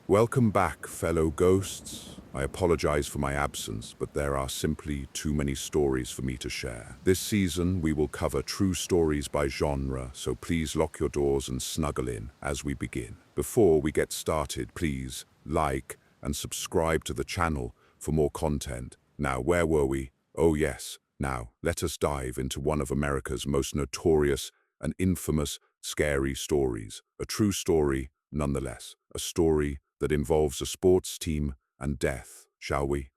Welcome back, fellow ghosts. I apologize for my absence, but there are simply too many stories for me to share. This season, we will cover true stories by genre, so please lock your doors and snuggle in as we begin. Before we get started, please like and subscribe to the channel for more content. Now, where were we? Oh yes, now let us dive into one of America's most notorious and infamous scary stories. A true story, nonetheless. A story that involves a sports team and death, shall we?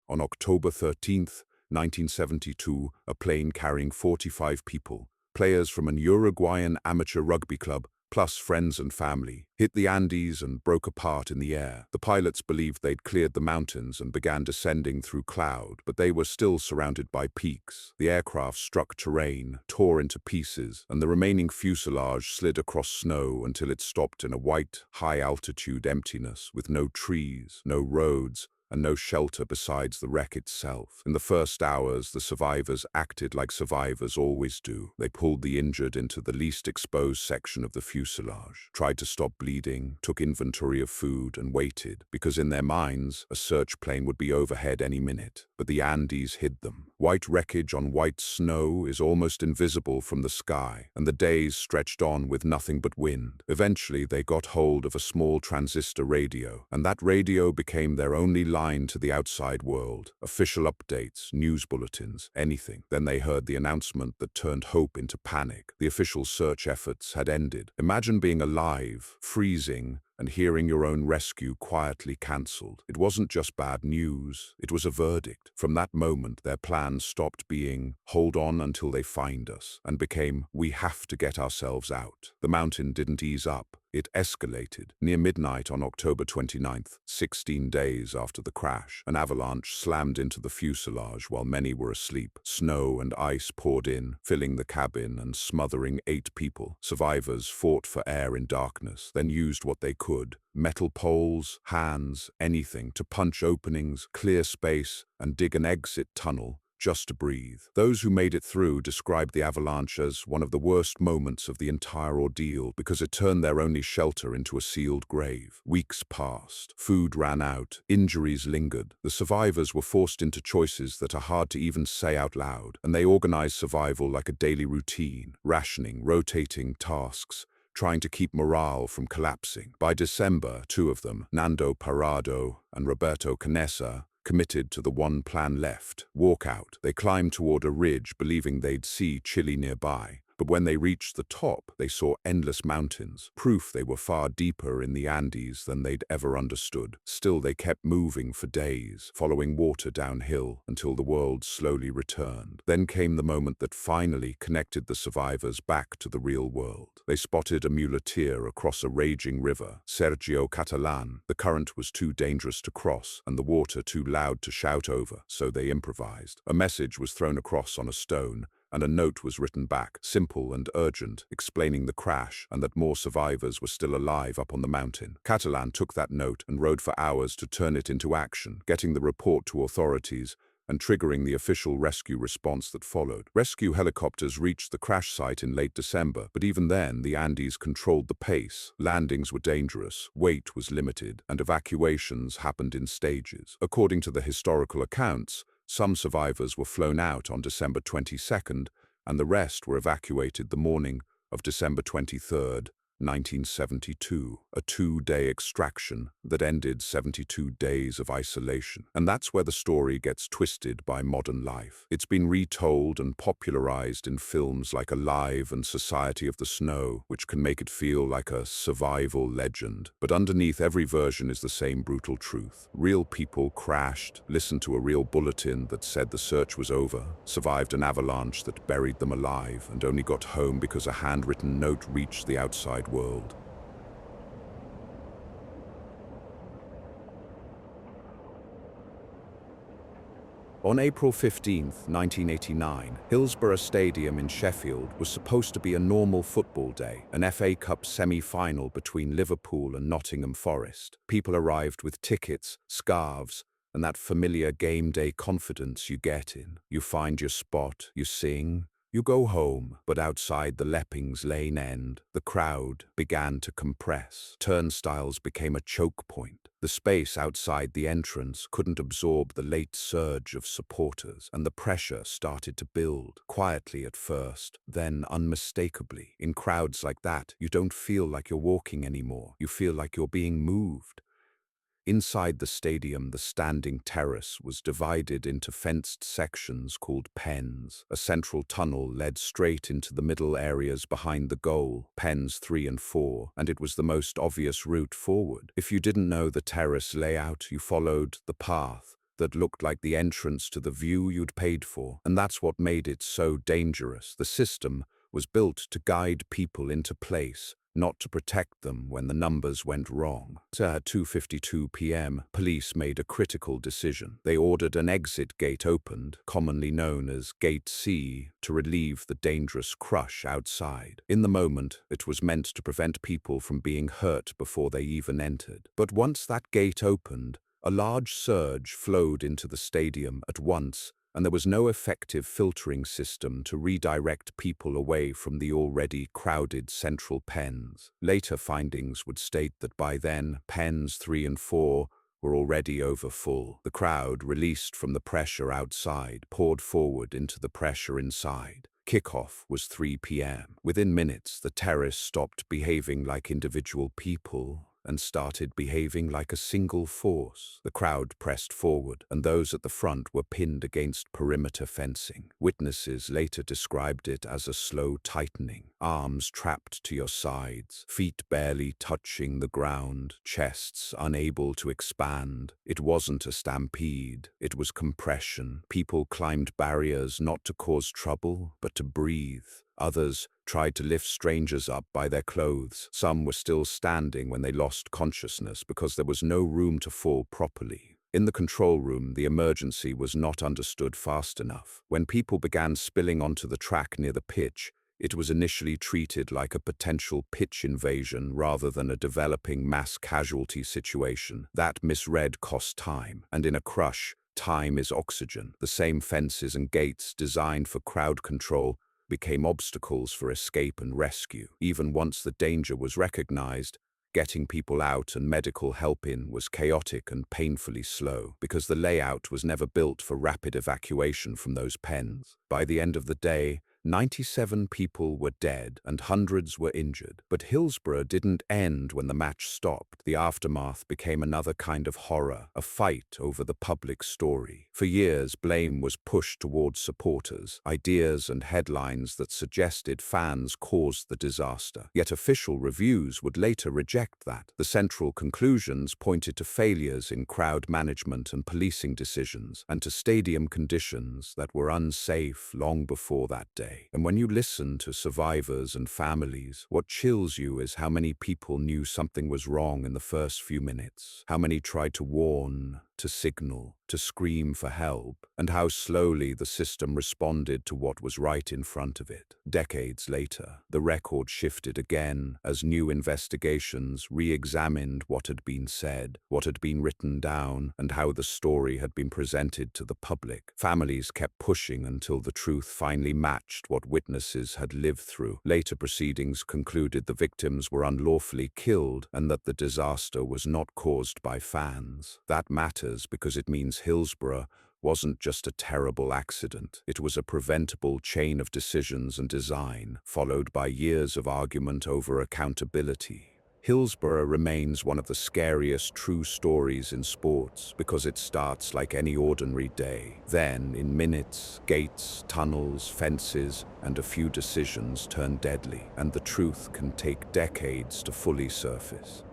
On October 13th, 1972, a plane carrying 45 people, players from an Uruguayan amateur rugby club, plus friends and family, hit the Andes and broke apart in the air. The pilots believed they'd cleared the mountains and began descending through cloud, but they were still surrounded by peaks. The aircraft struck terrain, tore into pieces, and the remaining fuselage slid across snow until it stopped in a white, high-altitude emptiness with no trees, no roads, and no shelter besides the wreck itself. In the first hours, the survivors acted like survivors always do. They pulled the injured into the least exposed section of the fuselage, tried to stop bleeding, took inventory of food, and waited, because in their minds, a search plane would be overhead any minute. But the Andes hid them. White wreckage on white snow is almost invisible from the sky, and the days stretched on with nothing but wind. Eventually, they got hold of a small transistor radio, and that radio became their only line to the outside world. Official updates, news bulletins, anything. Then they heard the announcement that turned hope into panic. The official search efforts had ended. Imagine being alive, freezing, and hearing your own rescue quietly cancelled. It wasn't just bad news, it was a verdict. From that moment, their plan stopped being, hold on until they find us, and became, we have to get ourselves out. The mountain didn't ease up. It escalated. Near midnight on October 29th, 16 days after the crash, an avalanche slammed into the fuselage while many were asleep. Snow and ice poured in, filling the cabin and smothering 8 people. Survivors fought for air in darkness, then used what they could. Metal poles, hands, anything to punch openings, clear space, and dig an exit tunnel just to breathe. Those who made it through described the avalanche as one of the worst moments of the entire ordeal because it turned their only shelter into a sealed grave. Weeks passed. Food ran out. Injuries lingered. The survivors were forced into choices that are hard to even say out loud, and they organized survival like a daily routine, rationing, rotating tasks, trying to keep morale from collapsing. By December, 2 of them, Nando Parado and Roberto Canessa, committed to the one plan left, walk out. They climbed toward a ridge, believing they'd see Chile nearby. But when they reached the top, they saw endless mountains, proof they were far deeper in the Andes than they'd ever understood. Still, they kept moving for days, following water downhill until the world slowly returned. Then came the moment that finally connected the survivors back to the real world. They spotted a muleteer across a raging river, Sergio Catalan. The current was too dangerous to cross, and the water too loud to shout over, so they improvised. A message was thrown across on a stone, and a note was written back, simple and urgent, explaining the crash and that more survivors were still alive up on the mountain. Catalan took that note and rode for hours to turn it into action, getting the report to authorities and triggering the official rescue response that followed. Rescue helicopters reached the crash site in late December, but even then, the Andes controlled the pace. Landings were dangerous, weight was limited, and evacuations happened in stages. According to the historical accounts, some survivors were flown out on December 22nd, and the rest were evacuated the morning of December 23rd, 1972, a 2-day extraction that ended 72 days of isolation. And that's where the story gets twisted by modern life. It's been retold and popularized in films like Alive and Society of the Snow, which can make it feel like a survival legend. But underneath every version is the same brutal truth. Real people crashed, listened to a real bulletin that said the search was over, survived an avalanche that buried them alive, and only got home because a handwritten note reached the outside world. On April 15, 1989, Hillsborough Stadium in Sheffield was supposed to be a normal football day, an FA Cup semi-final between Liverpool and Nottingham Forest. People arrived with tickets, scarves, and that familiar game day confidence you get in. You find your spot, you sing, You go home, but outside the Leppings Lane end, the crowd began to compress. Turnstiles became a choke point. The space outside the entrance couldn't absorb the late surge of supporters, and the pressure started to build, quietly at first, then unmistakably. In crowds like that, you don't feel like you're walking anymore. You feel like you're being moved. Inside the stadium, the standing terrace was divided into fenced sections called pens. A central tunnel led straight into the middle areas behind the goal, pens 3 and 4, and it was the most obvious route forward. If you didn't know the terrace layout, you followed the path that looked like the entrance to the view you'd paid for, and that's what made it so dangerous. The system was built to guide people into place, not to protect them when the numbers went wrong. So at 2:52 p.m., police made a critical decision. They ordered an exit gate opened, commonly known as Gate C, to relieve the dangerous crush outside. In the moment, it was meant to prevent people from being hurt before they even entered. But once that gate opened, a large surge flowed into the stadium at once, and there was no effective filtering system to redirect people away from the already crowded central pens. Later findings would state that by then, pens 3 and 4 were already over full. The crowd, released from the pressure outside, poured forward into the pressure inside. Kickoff was 3 p.m. Within minutes, the terrace stopped behaving like individual people and started behaving like a single force. The crowd pressed forward, and those at the front were pinned against perimeter fencing. Witnesses later described it as a slow tightening, arms trapped to your sides, feet barely touching the ground, chests unable to expand. It wasn't a stampede, it was compression. People climbed barriers not to cause trouble, but to breathe. Others tried to lift strangers up by their clothes. Some were still standing when they lost consciousness because there was no room to fall properly. In the control room, the emergency was not understood fast enough. When people began spilling onto the track near the pitch, it was initially treated like a potential pitch invasion rather than a developing mass casualty situation. That misread cost time, and in a crush, time is oxygen. The same fences and gates designed for crowd control became obstacles for escape and rescue. Even once the danger was recognized, getting people out and medical help in was chaotic and painfully slow, because the layout was never built for rapid evacuation from those pens. By the end of the day, 97 people were dead and hundreds were injured. But Hillsborough didn't end when the match stopped. The aftermath became another kind of horror, a fight over the public story. For years, blame was pushed towards supporters, ideas and headlines that suggested fans caused the disaster. Yet official reviews would later reject that. The central conclusions pointed to failures in crowd management and policing decisions, and to stadium conditions that were unsafe long before that day. And when you listen to survivors and families, what chills you is how many people knew something was wrong in the first few minutes, how many tried to warn, to signal, to scream for help, and how slowly the system responded to what was right in front of it. Decades later, the record shifted again as new investigations re-examined what had been said, what had been written down, and how the story had been presented to the public. Families kept pushing until the truth finally matched what witnesses had lived through. Later proceedings concluded the victims were unlawfully killed and that the disaster was not caused by fans. That matters because it means Hillsborough wasn't just a terrible accident. It was a preventable chain of decisions and design, followed by years of argument over accountability. Hillsborough remains one of the scariest true stories in sports because it starts like any ordinary day. Then, in minutes, gates, tunnels, fences, and a few decisions turn deadly, and the truth can take decades to fully surface.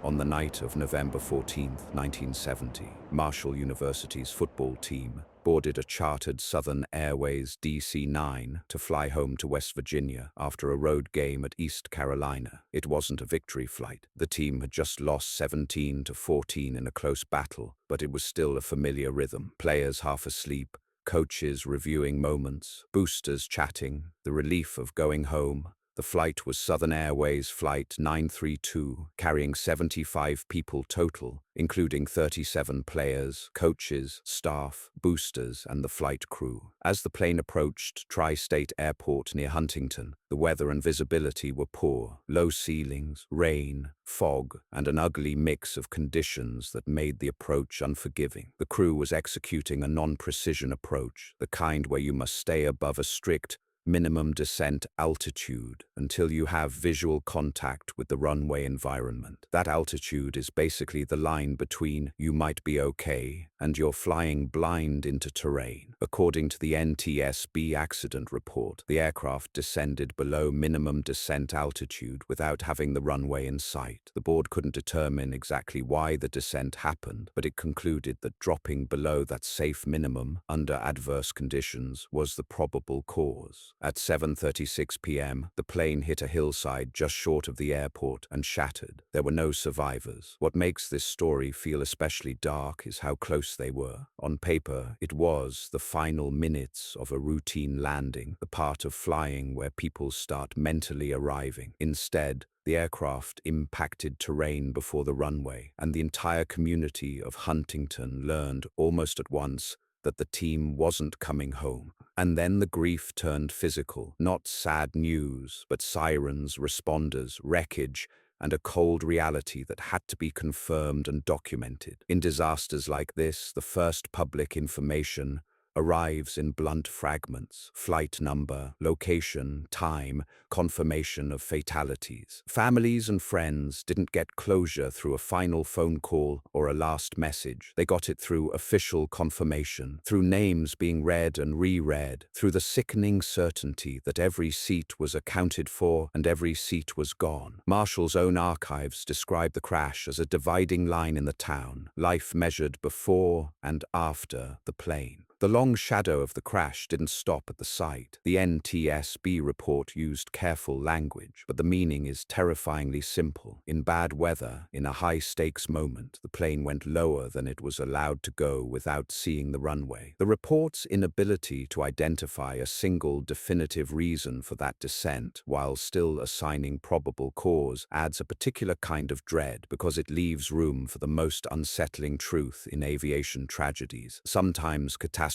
On the night of November 14, 1970, Marshall University's football team boarded a chartered Southern Airways DC-9 to fly home to West Virginia after a road game at East Carolina. It wasn't a victory flight. The team had just lost 17-14 in a close battle, but it was still a familiar rhythm. Players half asleep, coaches reviewing moments, boosters chatting, the relief of going home, The flight was Southern Airways Flight 932, carrying 75 people total, including 37 players, coaches, staff, boosters, and the flight crew. As the plane approached Tri-State Airport near Huntington, the weather and visibility were poor. Low ceilings, rain, fog, and an ugly mix of conditions that made the approach unforgiving. The crew was executing a non-precision approach, the kind where you must stay above a strict minimum descent altitude until you have visual contact with the runway environment. That altitude is basically the line between you might be okay and you're flying blind into terrain. According to the NTSB accident report, the aircraft descended below minimum descent altitude without having the runway in sight. The board couldn't determine exactly why the descent happened, but it concluded that dropping below that safe minimum under adverse conditions was the probable cause. At 7:36 p.m., the plane hit a hillside just short of the airport and shattered. There were no survivors. What makes this story feel especially dark is how close they were. On paper, it was the final minutes of a routine landing, the part of flying where people start mentally arriving. Instead, the aircraft impacted terrain before the runway, and the entire community of Huntington learned almost at once that the team wasn't coming home. And then the grief turned physical. Not sad news, but sirens, responders, wreckage, and a cold reality that had to be confirmed and documented. In disasters like this, the first public information arrives in blunt fragments: flight number, location, time, confirmation of fatalities. Families and friends didn't get closure through a final phone call or a last message. They got it through official confirmation, through names being read and reread, through the sickening certainty that every seat was accounted for and every seat was gone. Marshall's own archives describe the crash as a dividing line in the town, life measured before and after the plane. The long shadow of the crash didn't stop at the site. The NTSB report used careful language, but the meaning is terrifyingly simple. In bad weather, in a high-stakes moment, the plane went lower than it was allowed to go without seeing the runway. The report's inability to identify a single definitive reason for that descent, while still assigning probable cause, adds a particular kind of dread because it leaves room for the most unsettling truth in aviation tragedies. Sometimes catastrophe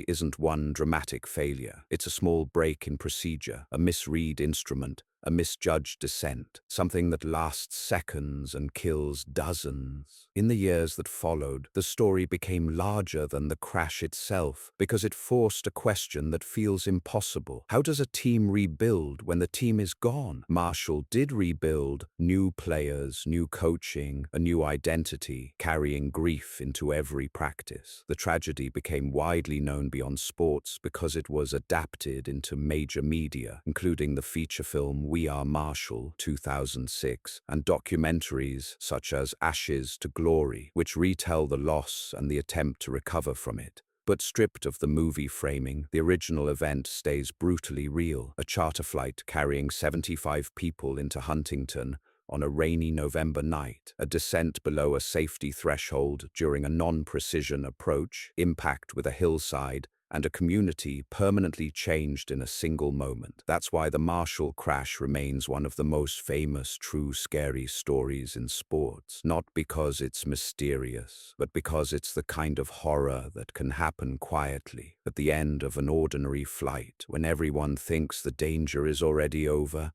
isn't one dramatic failure. It's a small break in procedure, a misread instrument, a misjudged descent, something that lasts seconds and kills dozens. In the years that followed, the story became larger than the crash itself because it forced a question that feels impossible. How does a team rebuild when the team is gone? Marshall did rebuild: new players, new coaching, a new identity, carrying grief into every practice. The tragedy became widely known beyond sports because it was adapted into major media, including the feature film We Are Marshall, 2006, and documentaries such as Ashes to Glory, which retell the loss and the attempt to recover from it. But stripped of the movie framing, the original event stays brutally real: a charter flight carrying 75 people into Huntington on a rainy November night, a descent below a safety threshold during a non-precision approach, impact with a hillside, and a community permanently changed in a single moment. That's why the Marshall crash remains one of the most famous true scary stories in sports. Not because it's mysterious, but because it's the kind of horror that can happen quietly at the end of an ordinary flight when everyone thinks the danger is already over.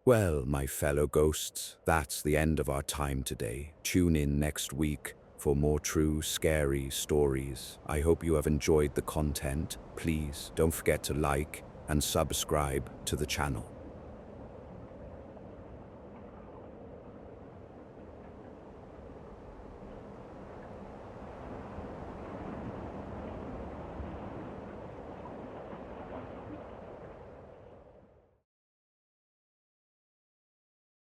Well, my fellow ghosts, that's the end of our time today. Tune in next week for more true, scary stories. I hope you have enjoyed the content. Please don't forget to like and subscribe to the channel.